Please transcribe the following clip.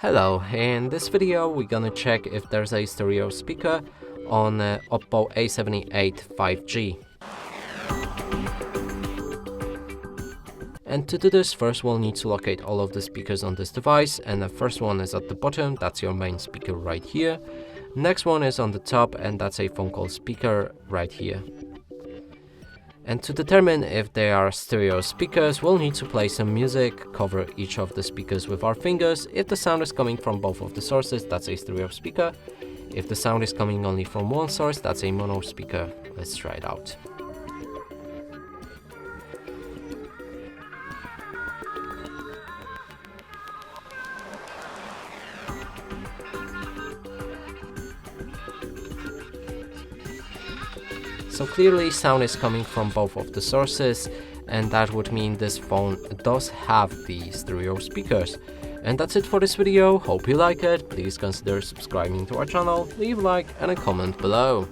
Hello, in this video we're gonna check if there's a stereo speaker on OPPO A78 5G. And to do this, first we'll need to locate all of the speakers on this device, and the first one is at the bottom, that's your main speaker right here. Next one is on the top, and that's a phone call speaker right here. And to determine if they are stereo speakers, we'll need to play some music, cover each of the speakers with our fingers. If the sound is coming from both of the sources, that's a stereo speaker. If the sound is coming only from one source, that's a mono speaker. Let's try it out. So clearly sound is coming from both of the sources, and that would mean this phone does have the stereo speakers. And that's it for this video. Hope you like it. Please consider subscribing to our channel, leave a like and a comment below.